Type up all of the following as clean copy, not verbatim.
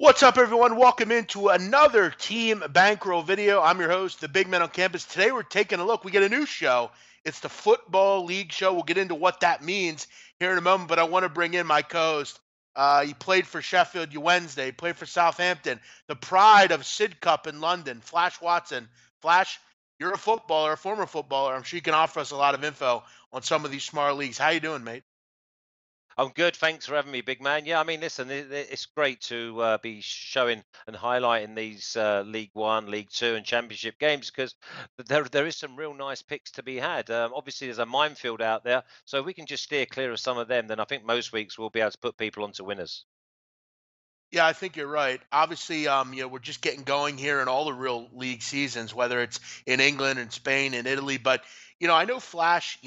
What's up, everyone? Welcome into another Team Bankroll video. I'm your host, the Big Man on Campus. Today we're taking a look. We get a new show. It's the Football League show. We'll get into what that means here in a moment, but I want to bring in my co-host. He played for Sheffield Wednesday. He played for Southampton. The pride of Sid Cup in London, Flash Watson. Flash, you're a footballer, a former footballer. I'm sure you can offer us a lot of info on some of these smart leagues. How you doing, mate? I'm good. Thanks for having me, big man. Yeah, I mean, listen, it's great to be showing and highlighting these League One, League Two, and Championship games because there is some real nice picks to be had. Obviously, there's a minefield out there, so if we can just steer clear of some of them, then I think most weeks we'll be able to put people onto winners. Yeah, I think you're right. Obviously, we're just getting going here in all the real league seasons, whether it's in England and Spain and Italy. But I know Flash.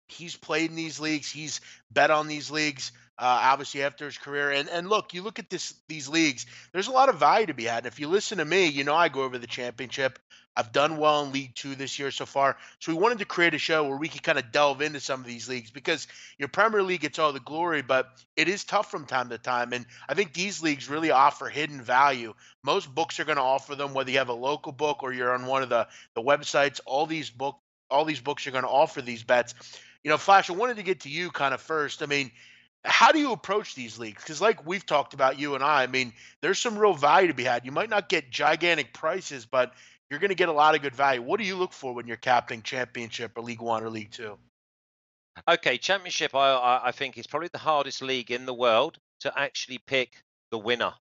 He's played in these leagues. He's bet on these leagues. Obviously, after his career, and look, you look at these leagues. There's a lot of value to be had. And if you listen to me, I go over the championship. I've done well in League Two this year so far. So we wanted to create a show where we could kind of delve into some of these leagues because your Premier League gets all the glory, but it is tough from time to time. And I think these leagues really offer hidden value. Most books are going to offer them, whether you have a local book or you're on one of the websites. All these books are going to offer these bets. Flash, I wanted to get to you kind of first. I mean, how do you approach these leagues? Because like we've talked about, you and I mean, there's some real value to be had. You might not get gigantic prices, but you're going to get a lot of good value. What do you look for when you're captaining Championship or League One or League Two? Okay, Championship, I think is probably the hardest league in the world to actually pick the winner.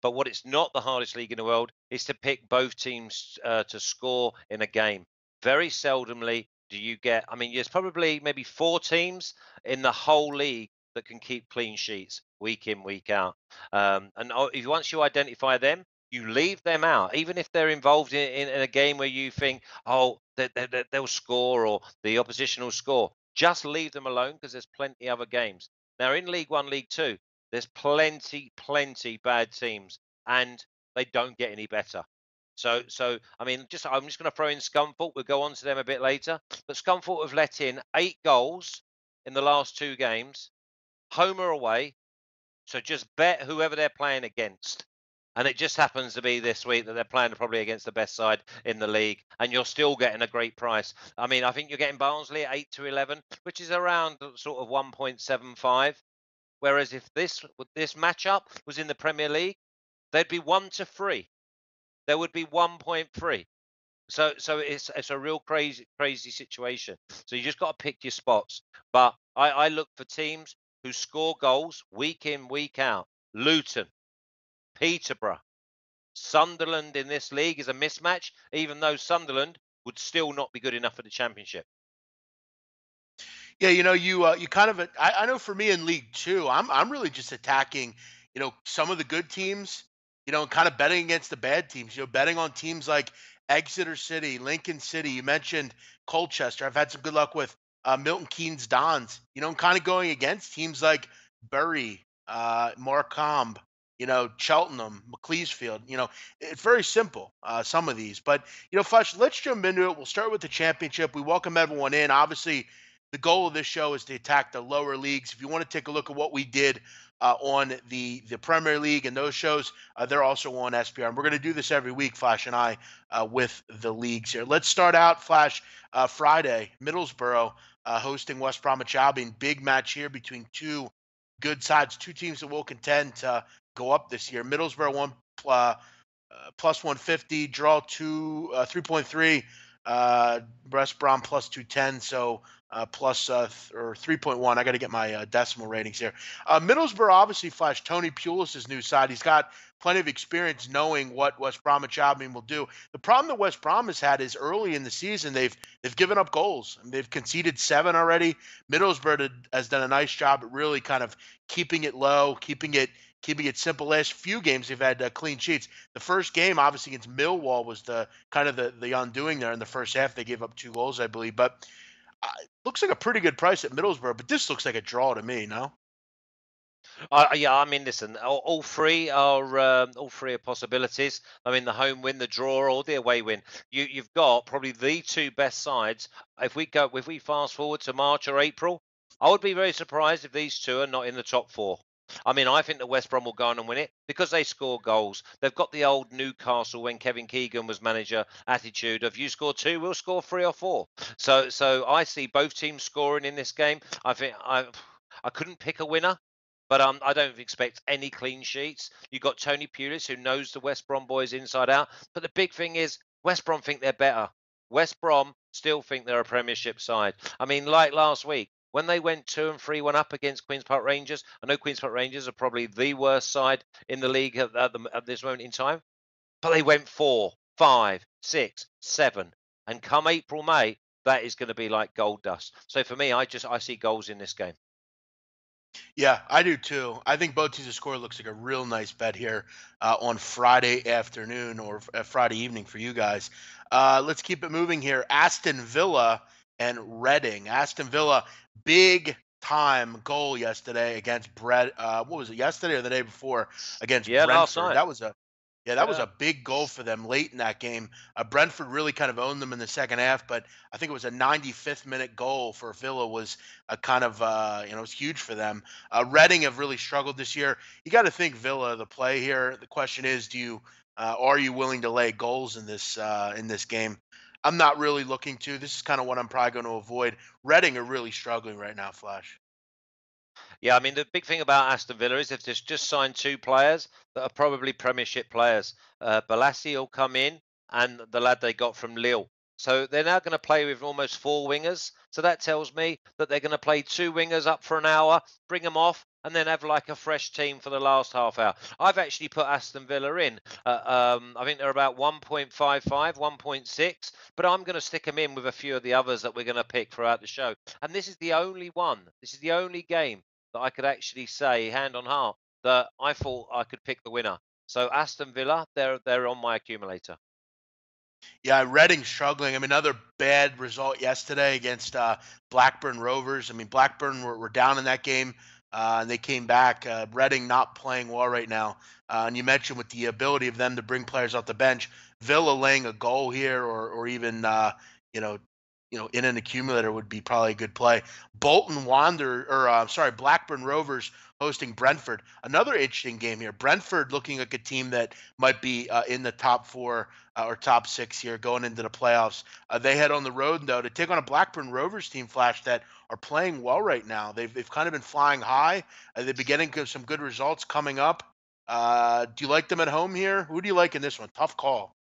But what it's not the hardest league in the world is to pick both teams to score in a game. Very seldomly do you get, I mean, there's probably maybe four teams in the whole league that can keep clean sheets week in, week out. And once you identify them, you leave them out, even if they're involved in a game where you think, oh, they'll score or the opposition will score. Just leave them alone because there's plenty other games. Now in League One, League Two, there's plenty bad teams, and they don't get any better. So I mean, I'm just going to throw in Scunthorpe. We'll go on to them a bit later. But Scunthorpe have let in 8 goals in the last 2 games, home or away. So just bet whoever they're playing against. And it just happens to be this week that they're playing probably against the best side in the league, and you're still getting a great price. I mean, I think you're getting Barnsley at 8 to 11, which is around sort of 1.75. Whereas if this matchup was in the Premier League, they'd be 1 to 3. There would be 1.3. So it's a real crazy situation. So you just got to pick your spots. But I look for teams who score goals week in, week out. Luton, Peterborough, Sunderland in this league is a mismatch, even though Sunderland would still not be good enough for the Championship. Yeah, you kind of I know for me in League Two, I'm really just attacking, some of the good teams, and kind of betting against the bad teams. Betting on teams like Exeter City, Lincoln City. You mentioned Colchester. I've had some good luck with Milton Keynes Dons. And kind of going against teams like Bury, Morecambe, Cheltenham, Macclesfield. It's very simple. Some of these, but Fletch, let's jump into it. We'll start with the championship. We welcome everyone in. Obviously, the goal of this show is to attack the lower leagues. If you want to take a look at what we did on the Premier League and those shows, they're also on SPR. And we're going to do this every week, Flash and I, with the leagues here. Let's start out, Flash, Friday, Middlesbrough hosting West Bromwich Albion. Big match here between two good sides, two teams that will contend to go up this year. Middlesbrough won plus 150, draw 3.3. West Brom plus 210, so plus or 3.1. I got to get my decimal ratings here. Middlesbrough obviously, Flash, Tony Pulis' new side. He's got plenty of experience knowing what West Bromwich Albion will do. The problem that West Brom has had is early in the season they've given up goals. They've conceded 7 already. Middlesbrough has done a nice job at really kind of keeping it low, keeping it simple. Last few games they've had clean sheets. The first game, obviously against Millwall, was the kind of the undoing there in the first half. They gave up 2 goals, I believe, but looks like a pretty good price at Middlesbrough. But this looks like a draw to me. No. Yeah, I mean, listen, all three are possibilities. I mean, the home win, the draw, or the away win. You've got probably the two best sides. If we fast forward to March or April, I would be very surprised if these two are not in the top 4. I mean, I think that West Brom will go on and win it because they score goals. They've got the old Newcastle when Kevin Keegan was manager attitude of you score two, we'll score three or four. So I see both teams scoring in this game. I couldn't pick a winner. But I don't expect any clean sheets. You've got Tony Pulis, who knows the West Brom boys inside out. But the big thing is, West Brom think they're better. West Brom still think they're a Premiership side. I mean, like last week, when they went 2 and 3-1 up against Queen's Park Rangers, I know Queen's Park Rangers are probably the worst side in the league at this moment in time, but they went 4, 5, 6, 7. And come April, May, that is going to be like gold dust. So for me, I see goals in this game. Yeah, I do too. I think both teams to score looks like a real nice bet here on Friday afternoon or Friday evening for you guys. Let's keep it moving here. Aston Villa and Reading. Aston Villa, big time goal yesterday against what was it, yesterday or the day before against Yeah, last Brentford? night. That was Yeah. a big goal for them late in that game. Brentford really kind of owned them in the second half, but I think it was a 95th minute goal for Villa was a kind of it was huge for them. Reading have really struggled this year. You got to think Villa the play here. The question is, are you willing to lay goals in this game? I'm not really looking to. This is kind of what I'm probably going to avoid. Reading are really struggling right now, Flash. Yeah, I mean, the big thing about Aston Villa is they've just signed 2 players that are probably Premiership players. Balassi will come in, and the lad they got from Lille. So they're now going to play with almost 4 wingers. So that tells me that they're going to play 2 wingers up for an hour, bring them off, and then have like a fresh team for the last half hour. I've actually put Aston Villa in. I think they're about 1.55, 1.6, but I'm going to stick them in with a few of the others that we're going to pick throughout the show. And this is the only one. This is the only game that I could actually say, hand on heart, that I thought I could pick the winner. So Aston Villa, they're on my accumulator. Yeah, Reading struggling. I mean, another bad result yesterday against Blackburn Rovers. I mean, Blackburn were down in that game, and they came back. Reading not playing well right now. And you mentioned with the ability of them to bring players off the bench, Villa laying a goal here, or even you know, in an accumulator would be probably a good play. Bolton Wander, or sorry, Blackburn Rovers hosting Brentford. Another interesting game here. Brentford looking like a team that might be in the top 4 or top 6 here going into the playoffs. They head on the road though to take on a Blackburn Rovers team, Flash, that are playing well right now. They've kind of been flying high. They've been getting some good results coming up. Do you like them at home here? Who do you like in this one? Tough call.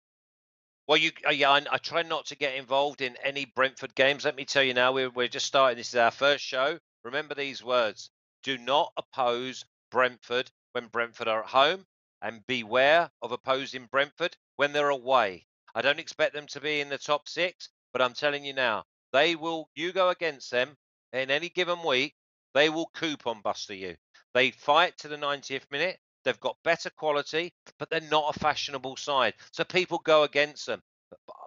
Well, yeah, I try not to get involved in any Brentford games. Let me tell you now, we're just starting. This is our first show. Remember these words: do not oppose Brentford when Brentford are at home, and beware of opposing Brentford when they're away. I don't expect them to be in the top 6, but I'm telling you now, they will. You go against them in any given week, they will coupon buster you. They fight to the 90th minute. They've got better quality, but they're not a fashionable side. So people go against them.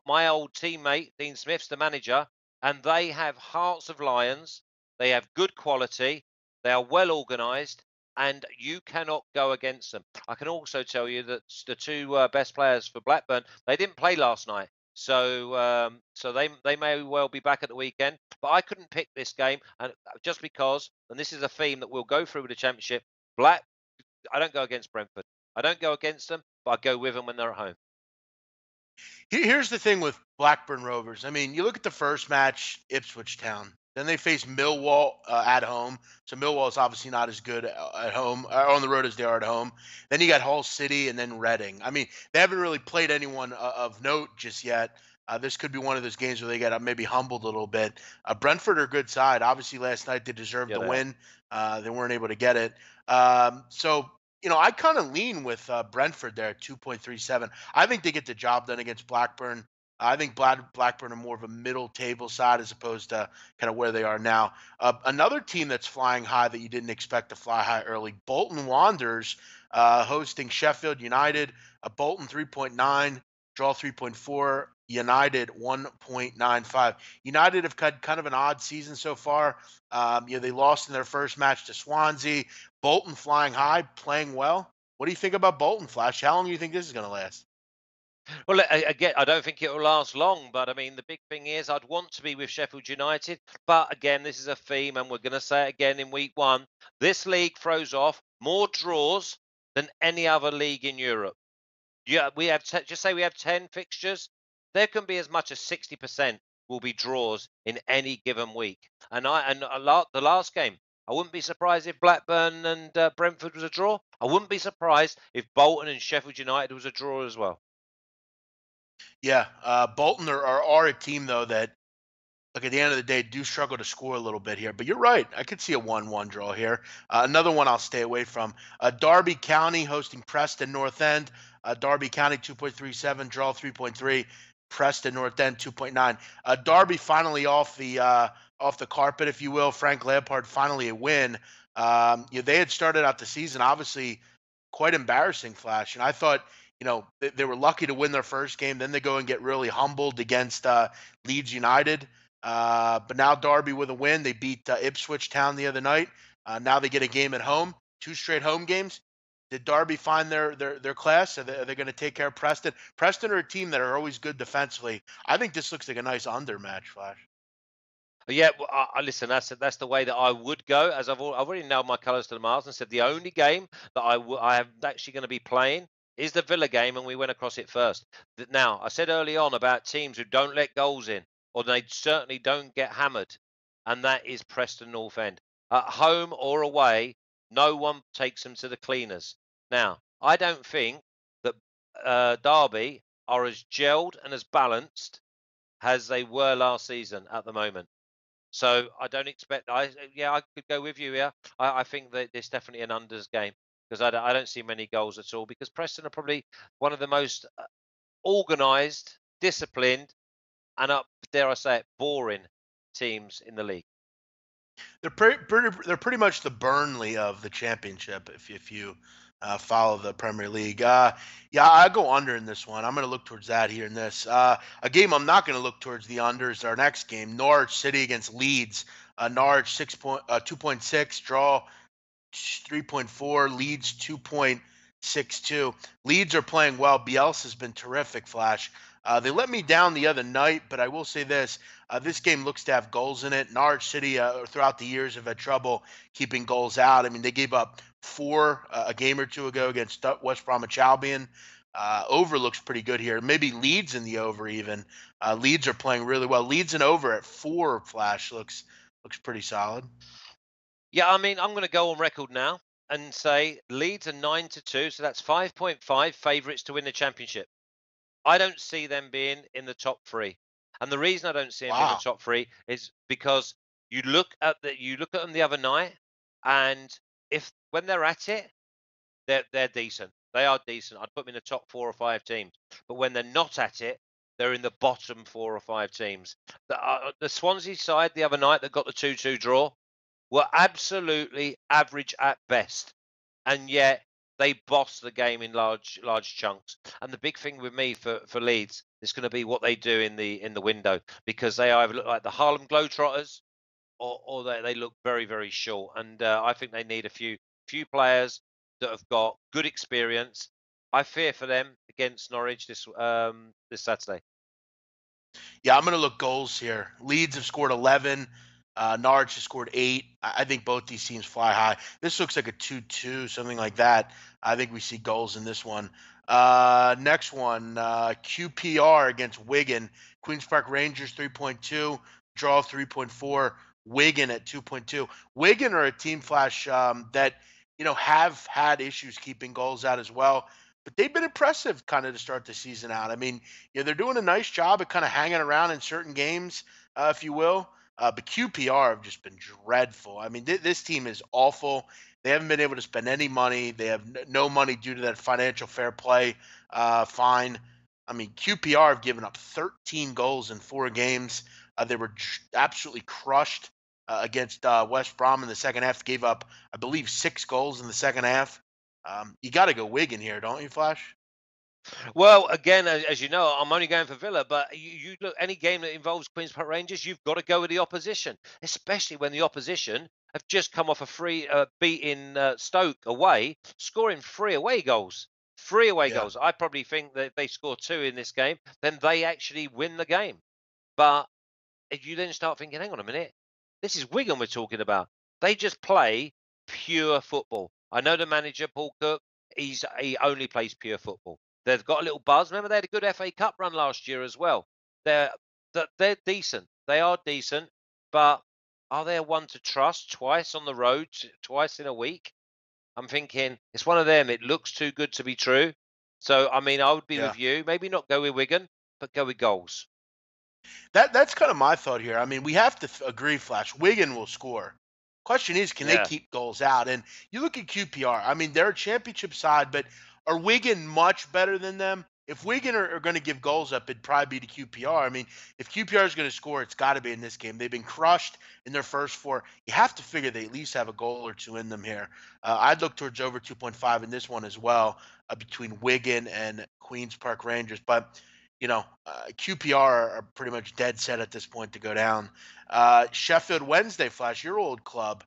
My old teammate, Dean Smith's the manager, and they have hearts of lions. They have good quality. They are well organised, and you cannot go against them. I can also tell you that the 2 best players for Blackburn, they didn't play last night. So they may well be back at the weekend, but I couldn't pick this game, and just because, and this is a theme that we'll go through with the championship. Black I don't go against Brentford. I don't go against them, but I go with them when they're at home. Here's the thing with Blackburn Rovers. I mean, you look at the first match, Ipswich Town. Then they face Millwall at home. So Millwall is obviously not as good at home on the road as they are at home. Then you got Hull City and then Reading. I mean, they haven't really played anyone of note just yet. This could be one of those games where they get maybe humbled a little bit. Brentford are a good side. Obviously, last night they deserved Yeah, the they are. win. They weren't able to get it. So I kind of lean with Brentford there at 2.37. I think they get the job done against Blackburn. I think Blackburn are more of a middle table side as opposed to kind of where they are now. Another team that's flying high that you didn't expect to fly high early, Bolton Wanderers hosting Sheffield United. Bolton 3.9, draw 3.4. United 1.95. United have had kind of an odd season so far. They lost in their first match to Swansea. Bolton flying high, playing well. What do you think about Bolton, Flash? How long do you think this is going to last? Well, again, I don't think it will last long, but I mean, the big thing is I'd want to be with Sheffield United. But again, this is a theme, and we're going to say it again in week one. This league throws off more draws than any other league in Europe. Yeah, we have just say we have 10 fixtures. There can be as much as 60% will be draws in any given week. The last game, I wouldn't be surprised if Blackburn and Brentford was a draw. I wouldn't be surprised if Bolton and Sheffield United was a draw as well. Yeah, Bolton are a team though that, look, at the end of the day, do struggle to score a little bit here. But you're right. I could see a 1-1 draw here. Another one I'll stay away from. Derby County hosting Preston North End. Derby County 2.37, draw 3.3. Preston North End 2.9. Derby finally off the carpet, if you will. Frank Lampard finally a win. They had started out the season obviously quite embarrassing, Flash, and I thought they were lucky to win their first game. Then they go and get really humbled against Leeds United. But now Derby with a win. They beat Ipswich Town the other night. Now they get a game at home, two straight home games. Did Derby find their class? Are they going to take care of Preston? Preston are a team that are always good defensively. I think this looks like a nice under match, Flash. Yeah, well, listen. That's the way that I would go. As I've already nailed my colours to the mast and said the only game that I am actually going to be playing is the Villa game, and we went across it first. Now, I said early on about teams who don't let goals in, or they certainly don't get hammered, and that is Preston North End. At home or away, no one takes them to the cleaners. Now, I don't think that Derby are as gelled and as balanced as they were last season at the moment. So I don't expect. I could go with you here. I think that it's definitely an unders game because I don't see many goals at all. Because Preston are probably one of the most organised, disciplined, and up dare I say it, boring teams in the league. They're pretty much the Burnley of the championship. If you follow the Premier League, yeah, I go under in this one. I'm going to look towards that here in this. A game I'm not going to look towards the under is our next game, Norwich City against Leeds. Norwich 2.6 draw 3.4, Leeds 2.62. Leeds are playing well. Bielsa's been terrific, Flash. They let me down the other night, but I will say this. This game looks to have goals in it. Norwich City, throughout the years, have had trouble keeping goals out. I mean, they gave up four a game or two ago against West Bromwich Albion. Over looks pretty good here. Maybe Leeds in the over even. Leeds are playing really well. Leeds and over at 4, Flash, looks pretty solid. Yeah, I mean, I'm going to go on record now and say Leeds are 9-2, so that's 5.5 favourites to win the championship. I don't see them being in the top three, and the reason I don't see them in the Wow. top three is because you look at them the other night, and if when they're at it, they're decent. They are decent. I'd put them in the top 4 or 5 teams, but when they're not at it, they're in the bottom 4 or 5 teams. The Swansea side the other night that got the 2-2 draw were absolutely average at best, and yet they bossed the game in large chunks. And the big thing with me for Leeds is going to be what they do in the window because they either look like the Harlem Globetrotters or they look very short. And I think they need a few players that have got good experience. I fear for them against Norwich this Saturday. Yeah, I'm going to look goals here. Leeds have scored 11. Norwich has scored 8. I think both these teams fly high. This looks like a 2-2, something like that. I think we see goals in this one. Next one, QPR against Wigan. Queens Park Rangers 3.2, draw 3.4. Wigan at 2.2. Wigan are a team, Flash, that have had issues keeping goals out as well. But they've been impressive kind of to start the season out. I mean, they're doing a nice job at kind of hanging around in certain games, if you will. But QPR have just been dreadful. I mean, this team is awful. They haven't been able to spend any money. They have no money due to that financial fair play fine. I mean, QPR have given up 13 goals in 4 games. They were absolutely crushed against West Brom in the second half. Gave up, I believe, 6 goals in the second half. You got to go Wigan here, don't you, Flash? Well, again, as you know, I'm only going for Villa, but you look any game that involves Queens Park Rangers, you've got to go with the opposition, especially when the opposition have just come off a free beating Stoke away, scoring 3 away goals. 3 away Yeah. goals. I probably think that if they score 2 in this game, then they actually win the game. But if you then start thinking, hang on a minute, this is Wigan we're talking about. They just play pure football. I know the manager, Paul Cook, he only plays pure football. They've got a little buzz. Remember, they had a good FA Cup run last year as well. They're they're decent. They are decent, but are they one to trust twice on the road, twice in a week? I'm thinking it's one of them. It looks too good to be true. So I mean, I would be Yeah. with you. Maybe not go with Wigan, but go with goals. That's kind of my thought here. I mean, we have to agree, Flash. Wigan will score. Question is, can they Yeah. keep goals out? And you look at QPR. I mean, they're a championship side, but are Wigan much better than them? If Wigan are going to give goals up, it'd probably be to QPR. I mean, if QPR is going to score, it's got to be in this game. They've been crushed in their first four. You have to figure they at least have a goal or two in them here. I'd look towards over 2.5 in this one as well, between Wigan and Queens Park Rangers. But QPR are pretty much dead set at this point to go down. Sheffield Wednesday, Flash, your old club,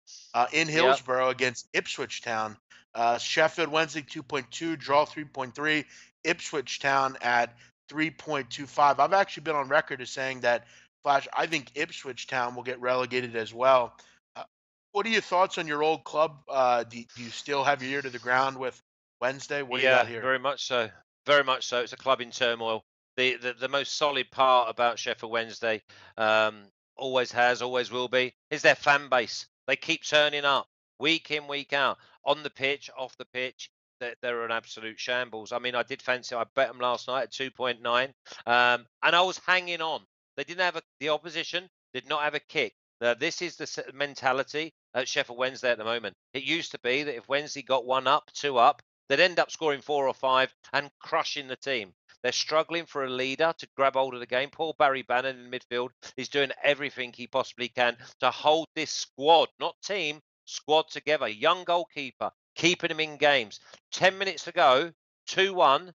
in Yep. Hillsborough against Ipswich Town. Sheffield Wednesday 2.2, draw 3.3. Ipswich Town at 3.25. I've actually been on record as saying that, Flash, I think Ipswich Town will get relegated as well. Uh, what are your thoughts on your old club? Do you still have your ear to the ground with Wednesday? What do you got Yeah, here? very much so. Very much so. It's a club in turmoil. The most solid part about Sheffield Wednesday, always has, always will be, is their fan base. They keep turning up week in, week out, on the pitch, off the pitch. They're an absolute shambles. I mean, I did fancy. I bet them last night at 2.9, and I was hanging on. They didn't have the opposition did not have a kick. Now, this is the mentality at Sheffield Wednesday at the moment. It used to be that if Wednesday got 1 up, 2 up, they'd end up scoring 4 or 5 and crushing the team. They're struggling for a leader to grab hold of the game. Poor Barry Bannon in midfield is doing everything he possibly can to hold this squad, not team, squad together. Young goalkeeper, keeping him in games. 10 minutes to go, 2-1.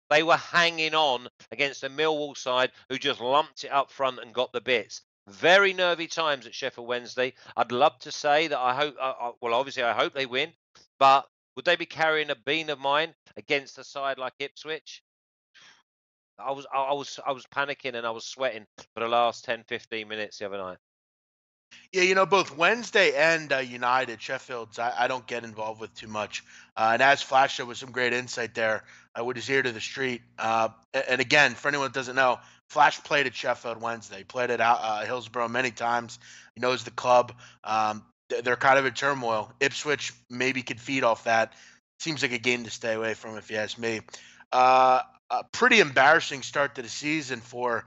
They were hanging on against a Millwall side who just lumped it up front and got the bits. Very nervy times at Sheffield Wednesday. I'd love to say that I hope, well, obviously I hope they win, but would they be carrying a bean of mine against a side like Ipswich? I was panicking and I was sweating for the last 10, 15 minutes the other night. Yeah, both Wednesday and United, Sheffield's, I don't get involved with too much. And as Flash showed with some great insight there, with his ear to the street. And again, for anyone that doesn't know, Flash played at Sheffield Wednesday, played at Hillsborough many times. He knows the club. They're kind of in turmoil. Ipswich maybe could feed off that. Seems like a game to stay away from, if you ask me. A pretty embarrassing start to the season for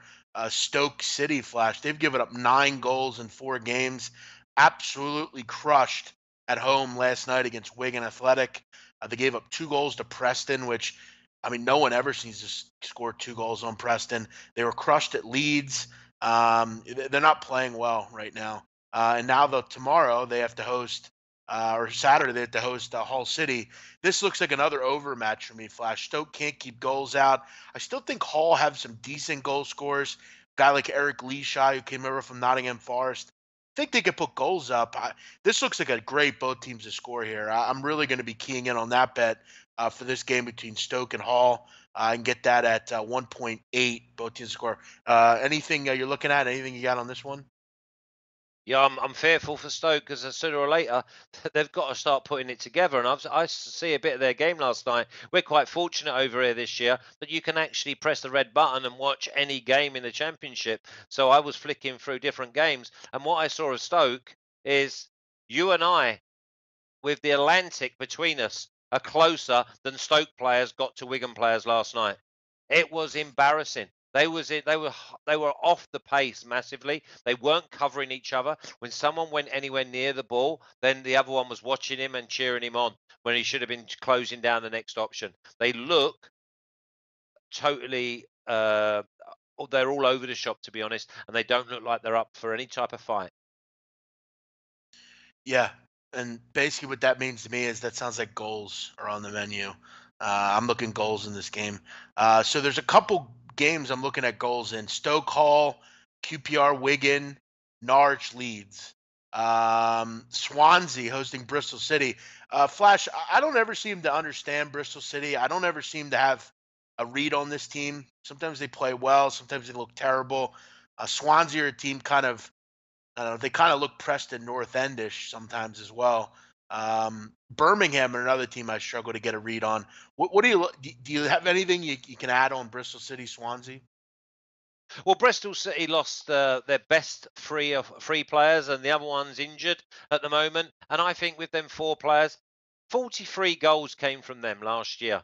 Stoke City, Flash. They've given up 9 goals in 4 games. Absolutely crushed at home last night against Wigan Athletic. They gave up 2 goals to Preston, which, I mean, no one ever seems to score 2 goals on Preston. They were crushed at Leeds. They're not playing well right now. And now, though, tomorrow they have to host, or Saturday they have to host Hull City. This looks like another overmatch for me, Flash. Stoke can't keep goals out. I still think Hull have some decent goal scorers. Guy like Eric Leeshy, who came over from Nottingham Forest. I think they could put goals up. This looks like a great both teams to score here. I'm really going to be keying in on that bet for this game between Stoke and Hull. And get that at 1.8, both teams to score. Anything you're looking at? Anything you got on this one? Yeah, I'm fearful for Stoke because sooner or later they've got to start putting it together. And I see a bit of their game last night. We're quite fortunate over here this year that you can actually press the red button and watch any game in the Championship. So I was flicking through different games, and what I saw of Stoke is you and I, with the Atlantic between us, are closer than Stoke players got to Wigan players last night. It was embarrassing. They were off the pace massively. They weren't covering each other. When someone went anywhere near the ball, then the other one was watching him and cheering him on when he should have been closing down the next option. They look totally they're all over the shop, to be honest, and they don't look like they're up for any type of fight. Yeah, and basically what that means to me is that sounds like goals are on the menu. I'm looking goals in this game. So there's a couple games I'm looking at goals in: Stoke Hall, QPR Wigan, Norwich Leeds. Swansea hosting Bristol City. Flash, I don't ever seem to understand Bristol City. I don't ever seem to have a read on this team. Sometimes they play well, sometimes they look terrible. Swansea are a team kind of, I don't know, they kind of look Preston North Endish sometimes as well. Birmingham are another team I struggle to get a read on. What do you have anything you can add on Bristol City, Swansea? Well, Bristol City lost their best three players, and the other one's injured at the moment. And I think with them four players, 43 goals came from them last year,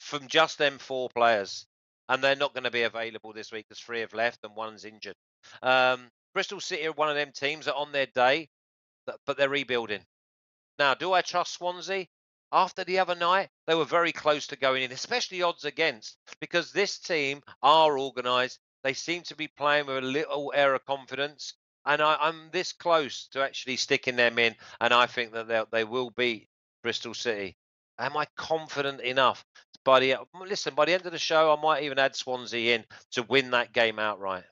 from just them four players, and they're not going to be available this week because three have left and one's injured. Bristol City are one of them teams that on their day, but they're rebuilding. Now, do I trust Swansea? After the other night, they were very close to going in, especially odds against, because this team are organised. They seem to be playing with a little air of confidence, and I'm this close to actually sticking them in, and I think that they will beat Bristol City. Am I confident enough? Listen, by the end of the show, I might even add Swansea in to win that game outright.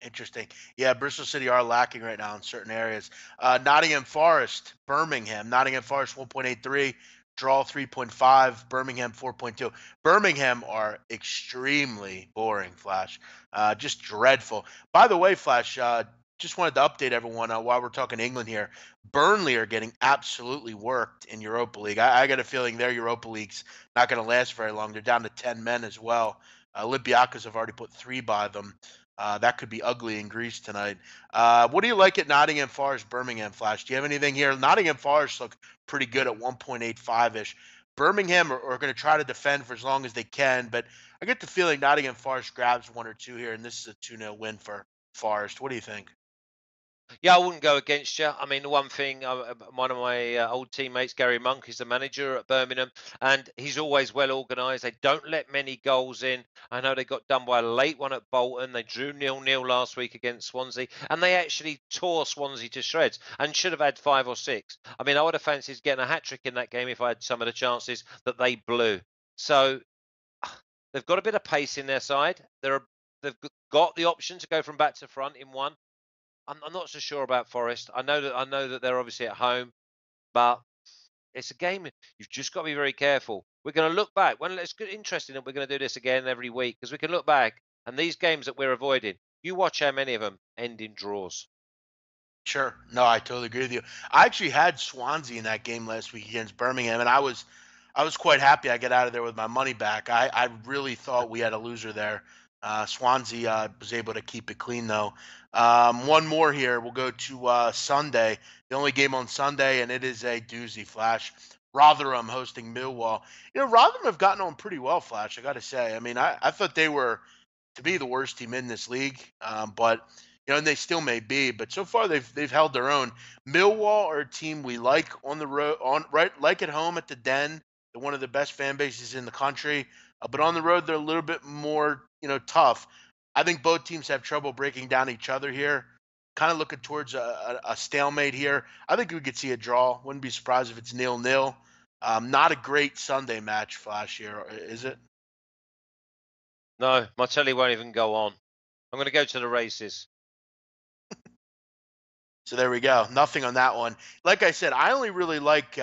Interesting. Yeah, Bristol City are lacking right now in certain areas. Nottingham Forest, Birmingham. Nottingham Forest 1.83, draw 3.5, Birmingham 4.2. Birmingham are extremely boring, Flash. Just dreadful. By the way, Flash, just wanted to update everyone while we're talking England here. Burnley are getting absolutely worked in Europa League. I got a feeling their Europa League's not going to last very long. They're down to 10 men as well. Olympiacos have already put three by them. That could be ugly in Greece tonight. What do you like at Nottingham Forest, Birmingham, Flash? Do you have anything here? Nottingham Forest look pretty good at 1.85 ish. Birmingham are going to try to defend for as long as they can, but I get the feeling Nottingham Forest grabs one or two here, and this is a 2-0 win for Forest. What do you think? Yeah, I wouldn't go against you. I mean, the one thing, one of my old teammates, Gary Monk, is the manager at Birmingham, and he's always well organised. They don't let many goals in. I know they got done by a late one at Bolton. They drew 0-0 last week against Swansea, and they actually tore Swansea to shreds and should have had five or six. I mean, I would have fancied getting a hat trick in that game if I had some of the chances that they blew. So they've got a bit of pace in their side. They've got the option to go from back to front in one. I'm not so sure about Forest. I know that they're obviously at home, but it's a game you've just got to be very careful. We're going to look back. Well, it's good, interesting that we're going to do this again every week because we can look back and these games that we're avoiding. You watch how many of them end in draws. Sure. No, I totally agree with you. I actually had Swansea in that game last week against Birmingham, and I was quite happy I got out of there with my money back. I really thought we had a loser there. Swansea was able to keep it clean though. One more here. We'll go to Sunday. The only game on Sunday, and it is a doozy, Flash. Rotherham hosting Millwall. Rotherham have gotten on pretty well, Flash. I got to say. I mean, I thought they were to be the worst team in this league, but and they still may be. But so far they've held their own. Millwall are a team we like on the road, like at home at the Den. They're one of the best fan bases in the country, but on the road they're a little bit more tough. I think both teams have trouble breaking down each other here. Kind of looking towards a stalemate here. I think we could see a draw. Wouldn't be surprised if it's 0-0. Not a great Sunday match, Flash here, is it? No, my telly won't even go on. I'm going to go to the races. So there we go. Nothing on that one. Like I said, I only really like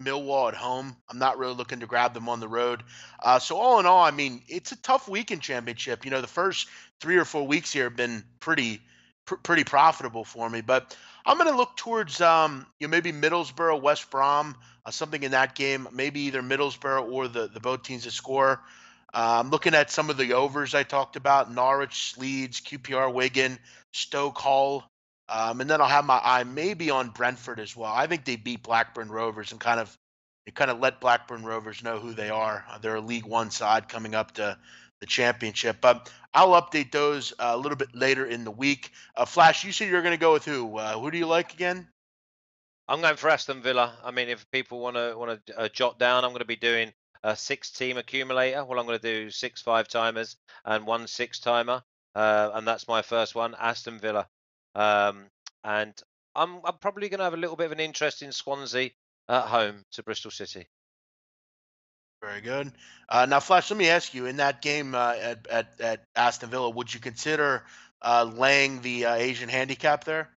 Millwall at home. I'm not really looking to grab them on the road. So all in all, I mean, it's a tough week in championship. The first 3 or 4 weeks here have been pretty profitable for me. But I'm going to look towards maybe Middlesbrough, West Brom, something in that game. Maybe either Middlesbrough or the both teams that score. I'm looking at some of the overs I talked about: Norwich, Leeds, QPR, Wigan, Stoke, Hull. And then I'll have my eye maybe on Brentford as well. I think they beat Blackburn Rovers and kind of let Blackburn Rovers know who they are. They're a League One side coming up to the championship. But I'll update those a little bit later in the week. Flash, you said you're going to go with who? Who do you like again? I'm going for Aston Villa. I mean, if people want to jot down, I'm going to be doing a six-team accumulator. Well, I'm going to do six five-timers and one six-timer, and that's my first one, Aston Villa. And I'm probably going to have a little bit of an interest in Swansea at home to Bristol City. Very good. Now, Flash, let me ask you: in that game at Aston Villa, would you consider laying the Asian handicap there?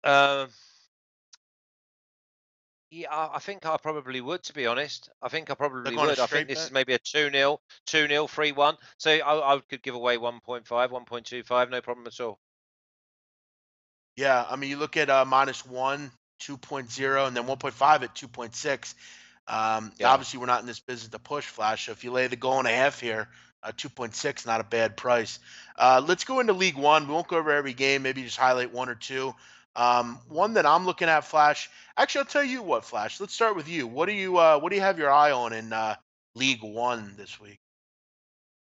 Um, yeah, I think I probably would, to be honest. I think I Like probably on a would. I think straight this is bet? maybe a 2-0, 2-0, 3-1. So I could give away 1.5, 1.25, no problem at all. Yeah, I mean, you look at -1, 2.0, and then 1.5 at 2.6. Yeah. Obviously, we're not in this business to push flash. So if you lay the goal and a half here, 2.6, not a bad price. Let's go into League One. We won't go over every game. Maybe just highlight one or two. One that I'm looking at, Flash. Actually, I'll tell you what, Flash. Let's start with you. What do you have your eye on in League One this week?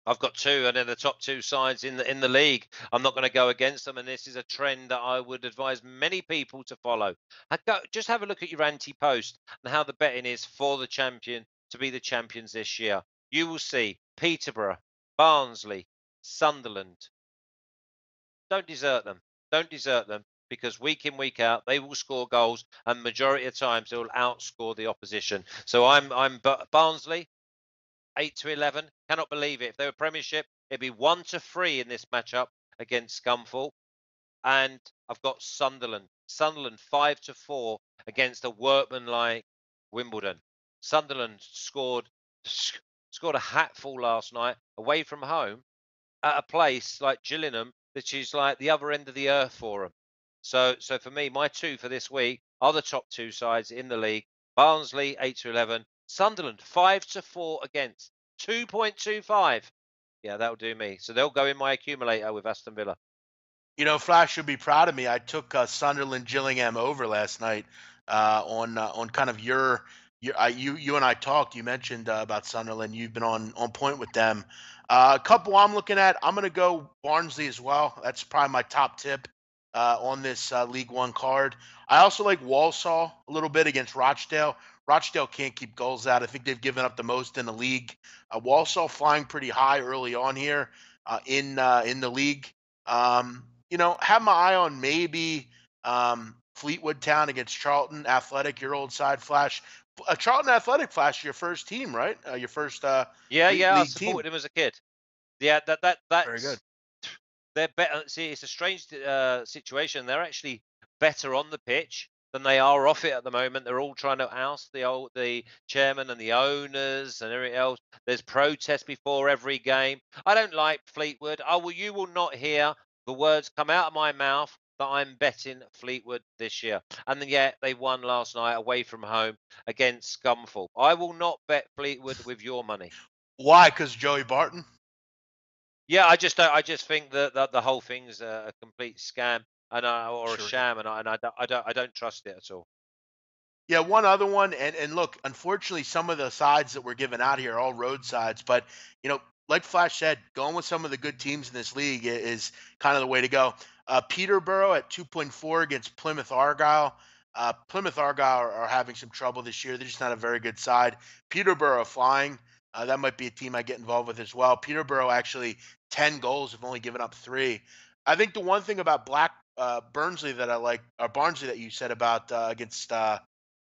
I've got two, and they're the top two sides in the league. I'm not going to go against them, and this is a trend that I would advise many people to follow. Just have a look at your anti-post and how the betting is for the champion to be the champions this year. You will see Peterborough, Barnsley, Sunderland. Don't desert them. Don't desert them because week in, week out, they will score goals, and majority of times they will outscore the opposition. So Barnsley. 8 to 11. Cannot believe it. If they were Premiership, it'd be 1 to 3 in this matchup against Scunthorpe. And I've got Sunderland. Sunderland 5 to 4 against a workmanlike Wimbledon. Sunderland scored a hatful last night away from home at a place like Gillingham, which is like the other end of the earth for them. So for me, my two for this week are the top two sides in the league. Barnsley 8 to 11, Sunderland 5 to 4 against 2.25. Yeah, that'll do me. So they'll go in my accumulator with Aston Villa. Flash should be proud of me. I took Sunderland Gillingham over last night on kind of you and I talked. You mentioned about Sunderland. You've been on point with them. A couple I'm looking at. I'm going to go Barnsley as well. That's probably my top tip on this League One card. I also like Walsall a little bit against Rochdale. Rochdale can't keep goals out. I think they've given up the most in the league. Walsall flying pretty high early on here in the league. Have my eye on maybe Fleetwood Town against Charlton Athletic, your old side, Flash. Charlton Athletic, Flash, your first team, right? Your first Yeah, yeah, I league team. supported him as a kid. Yeah, Very good. that's they're better. See, it's a strange situation. They're actually better on the pitch than they are off it at the moment. They're all trying to oust the chairman and the owners and everything else. There's protests before every game. I don't like Fleetwood. You will not hear the words come out of my mouth that I'm betting Fleetwood this year. And then, yeah, they won last night away from home against Scunthorpe. I will not bet Fleetwood with your money. Why? Because Joey Barton. Yeah, I just don't. I just think that the whole thing's a complete scam or a Sure is. sham, and I don't trust it at all. Yeah, one other one, and look, unfortunately, some of the sides that we're giving out here are all road sides. But like Flash said, going with some of the good teams in this league is kind of the way to go. Peterborough at 2.4 against Plymouth Argyle. Plymouth Argyle are having some trouble this year. They're just not a very good side. Peterborough flying. That might be a team I get involved with as well. Peterborough actually 10 goals have only given up three. I think the one thing about Burnsley that I like, or Barnsley that you said about against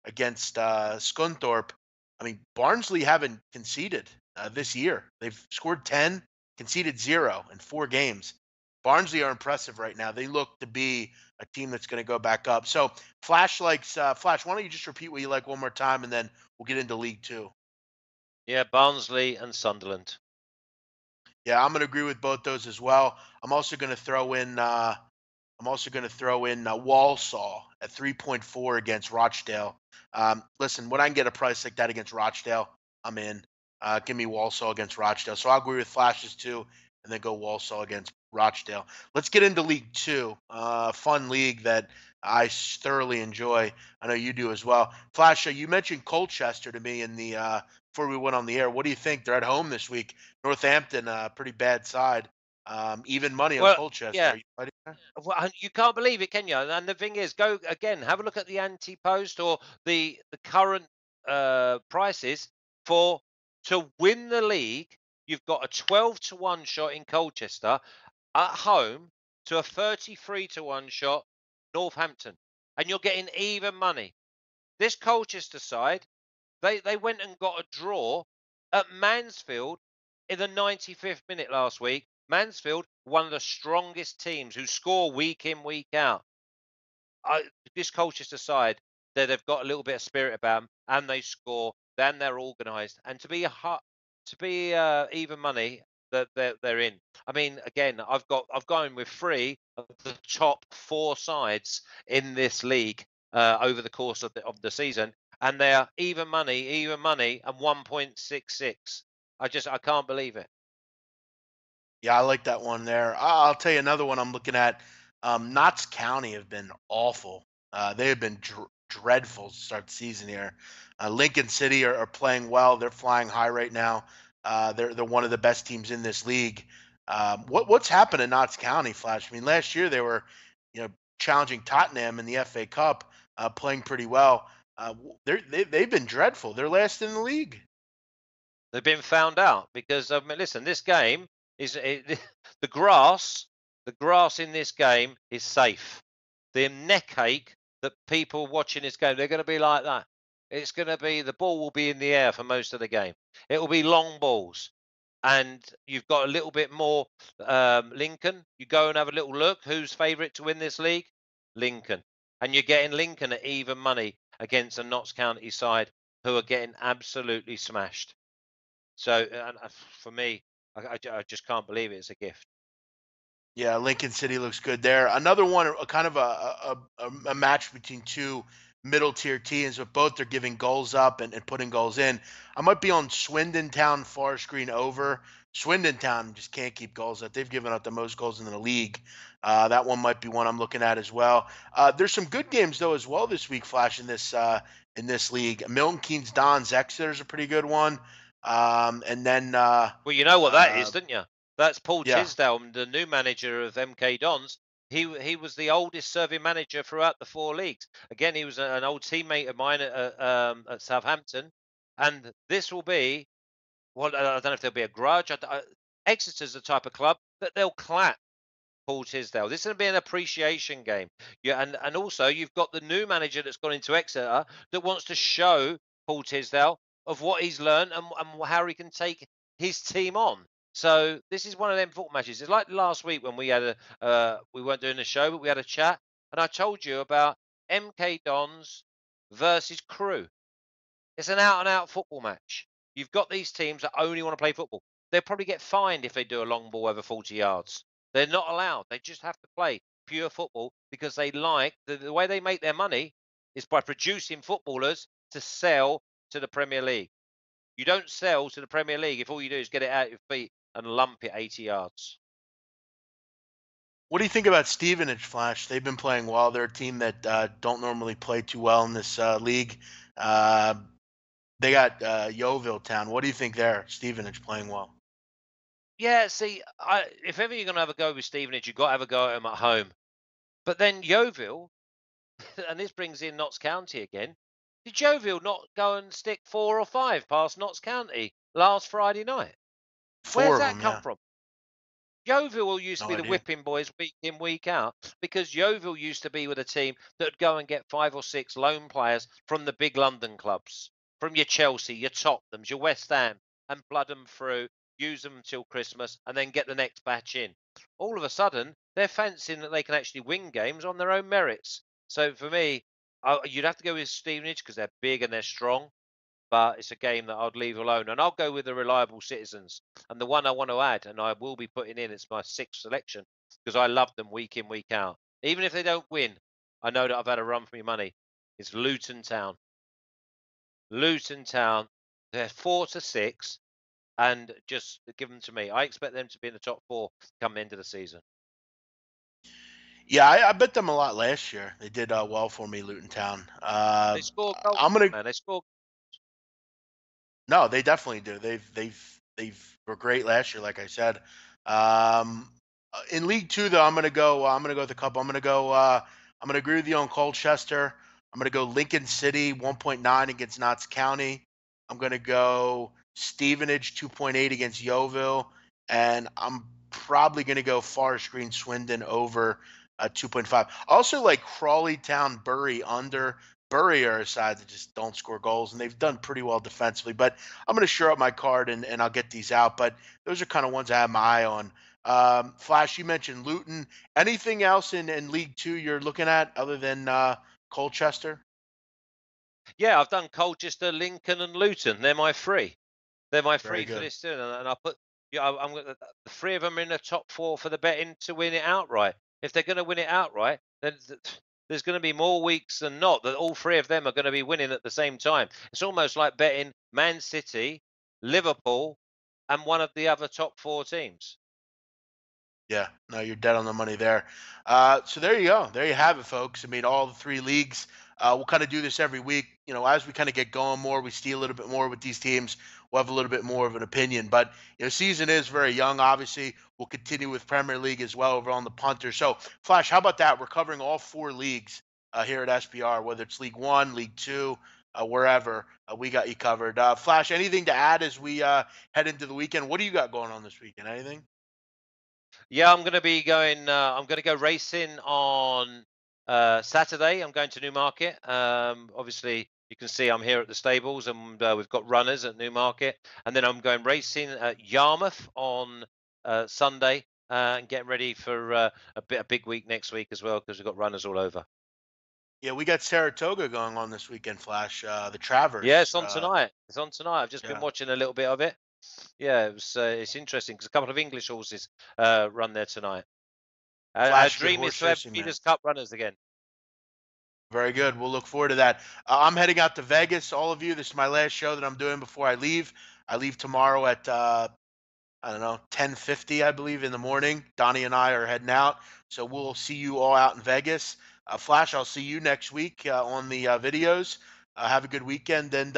Scunthorpe. I mean, Barnsley haven't conceded this year. They've scored 10, conceded 0 in 4 games. Barnsley are impressive right now. They look to be a team that's going to go back up. So, Flash. Why don't you just repeat what you like one more time, and then we'll get into League Two. Yeah, Barnsley and Sunderland. Yeah, I'm going to agree with both those as well. I'm also going to throw in. Walsall at 3.4 against Rochdale. Listen, when I can get a price like that against Rochdale, I'm in. Give me Walsall against Rochdale. So I'll agree with Flashes too, and then go Walsall against Rochdale. Let's get into League Two. Fun league that thoroughly enjoy. I know you do as well. Flash, you mentioned Colchester to me in the before we went on the air. What do you think? They're at home this week. Northampton, pretty bad side. Even money on Well, Colchester. yeah. Are you fighting that? Well, and you can't believe it, can you? And the thing is, go again. Have a look at the anti-post or the current prices for to win the league. You've got a 12 to 1 shot in Colchester at home to a 33 to 1 shot Northampton, and you're getting even money. This Colchester side, they went and got a draw at Mansfield in the 95th minute last week. Mansfield, one of the strongest teams who score week in, week out. this Colchester side, they've got a little bit of spirit about them, and they score. Then they're organised, and to be even money that they're in. I mean, again, I've gone with three of the top four sides in this league over the course of the season, and they are even money, and 1.66. I can't believe it. Yeah, I like that one there. I'll tell you another one I'm looking at. Notts County have been awful. They have been dreadful to start the season here. Lincoln City are playing well. They're flying high right now. They're one of the best teams in this league. What's happened in Notts County, Flash? I mean, last year they were, challenging Tottenham in the FA Cup, playing pretty well. They've been dreadful. They're last in the league. They've been found out because, I mean, listen, this game the grass. The grass in this game is safe. The neck ache that people watching this game, they're going to be like that. It's going to be the ball will be in the air for most of the game. It will be long balls, and you've got a little bit more. Lincoln, you go and have a little look. Who's favourite to win this league? Lincoln, and you're getting Lincoln at even money against a Notts County side who are getting absolutely smashed. So for me, I just can't believe it. It's a gift. Yeah, Lincoln City looks good there. Another one, a kind of a match between two middle tier teams, but both are giving goals up and putting goals in. I might be on Swindon Town Forest Green over. Swindon Town just can't keep goals up. They've given up the most goals in the league. That one might be one I'm looking at as well. There's some good games though as well this week, Flash, in this league. Milton Keynes Dons Exeter's a pretty good one. And then Well, you know what that is, don't you? That's Paul yeah, Tisdale, the new manager of MK Dons. He was the oldest serving manager throughout the four leagues. Again, he was an old teammate of mine at Southampton, and this will be well. I don't know if there'll be a grudge. Exeter's the type of club that they'll clap Paul Tisdale. This is going to be an appreciation game. Yeah, and also you've got the new manager that's gone into Exeter that wants to show Paul Tisdale of what he's learned and how he can take his team on. So this is one of them football matches. It's like last week when we had we weren't doing the show, but we had a chat, and I told you about MK Dons versus Crew. It's an out and out football match. You've got these teams that only want to play football. They'll probably get fined if they do a long ball over 40 yards. They're not allowed. They just have to play pure football because they like the way they make their money is by producing footballers to sell to the Premier League. You don't sell to the Premier League if all you do is get it out your feet and lump it 80 yards. what do you think about Stevenage, Flash? They've been playing well. They're a team that don't normally play too well in this league. Uh, they got Yeovil Town. What do you think there? Stevenage playing well. Yeah, see, if ever you're going to have a go with Stevenage, you've got to have a go at them at home. But then Yeovil, and this brings in Notts County again. Did Yeovil not go and stick 4 or 5 past Notts County last Friday night? Four Where's of that them, come yeah. from? Yeovil used to No be the idea. whipping boys week in, week out, because Yeovil used to be with a team that would go and get 5 or 6 loan players from the big London clubs, from your Chelsea, your Tottenhams, your West Ham, and blood them through, use them until Christmas, and then get the next batch in. All of a sudden, they're fancying that they can actually win games on their own merits. So for me, you'd have to go with Stevenage because they're big and they're strong, but it's a game that I'd leave alone. And I'll go with the reliable citizens. And the one I want to add, and I will be putting in, it's my 6th selection because I love them week in, week out. Even if they don't win, I know that I've had a run for my money. It's Luton Town. Luton Town, they're 4 to 6, and just give them to me. I expect them to be in the top 4 come the end of the season. Yeah, I bet them a lot last year. They did well for me, Luton Town. They score goals, I'm gonna man. They score. No, they definitely do. They've were great last year, like I said. In League Two, though, I'm gonna go. I'm gonna go with a couple. I'm gonna go. I'm gonna agree with you on Colchester. I'm gonna go Lincoln City 1.9 against Notts County. I'm gonna go Stevenage 2.8 against Yeovil, and I'm probably gonna go Forest Green Swindon over 2.5. Also, like Crawley Town Bury under. Bury are a side that just don't score goals, and they've done pretty well defensively. But I'm going to shore up my card and I'll get these out. But those are kind of ones I have my eye on. Flash, you mentioned Luton. Anything else in League Two you're looking at other than Colchester? Yeah, I've done Colchester, Lincoln, and Luton. They're my three. They're my Very three for good. this season, and I put yeah, I'm gonna the three of them in the top four for the betting to win it outright. If they're going to win it outright, then there's going to be more weeks than not that all three of them are going to be winning at the same time. It's almost like betting Man City, Liverpool, and one of the other top four teams. Yeah, no, you're dead on the money there. So there you go. There you have it, folks. I mean, all the three leagues. We'll kind of do this every week. You know, as we kind of get going more, we see a little bit more with these teams. We'll have a little bit more of an opinion. But season is very young. Obviously, we'll continue with Premier League as well over on the punter. So, Flash, how about that? We're covering all four leagues here at SPR, whether it's League One, League Two, wherever. We got you covered. Flash, anything to add as we head into the weekend? What do you got going on this weekend? Anything? Yeah, I'm going to be going. I'm going to go racing on Saturday. I'm going to Newmarket. Obviously, you can see I'm here at the stables, and we've got runners at Newmarket. And then I'm going racing at Yarmouth on Sunday, and getting ready for a big week next week as well because we've got runners all over. Yeah, we got Saratoga going on this weekend, Flash. The Yeah, Travers. it's on tonight. It's on tonight. I've just been Yeah, watching a little bit of it. Yeah, it's interesting because a couple of English horses run there tonight. Our Flash, good dream is horse to have racing, man. Breeders' Cup runners again. Very good. We'll look forward to that. I'm heading out to Vegas. All of you, this is my last show that I'm doing before I leave. I leave tomorrow at I don't know, 10:50, I believe, in the morning. Donnie and I are heading out, so we'll see you all out in Vegas. Flash, I'll see you next week on the videos. Have a good weekend, and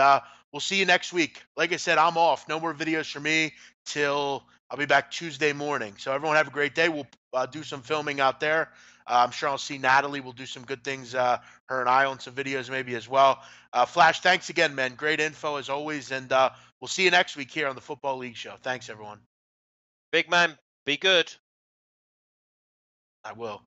we'll see you next week. Like I said, I'm off. No more videos for me till I'll be back Tuesday morning. So everyone have a great day. We'll do some filming out there. I'm sure I'll see Natalie. We'll do some good things. Her and I on some videos maybe as well. Flash, thanks again, man. Great info as always, and we'll see you next week here on the Football League Show. Thanks, everyone. Big man, be good. I will.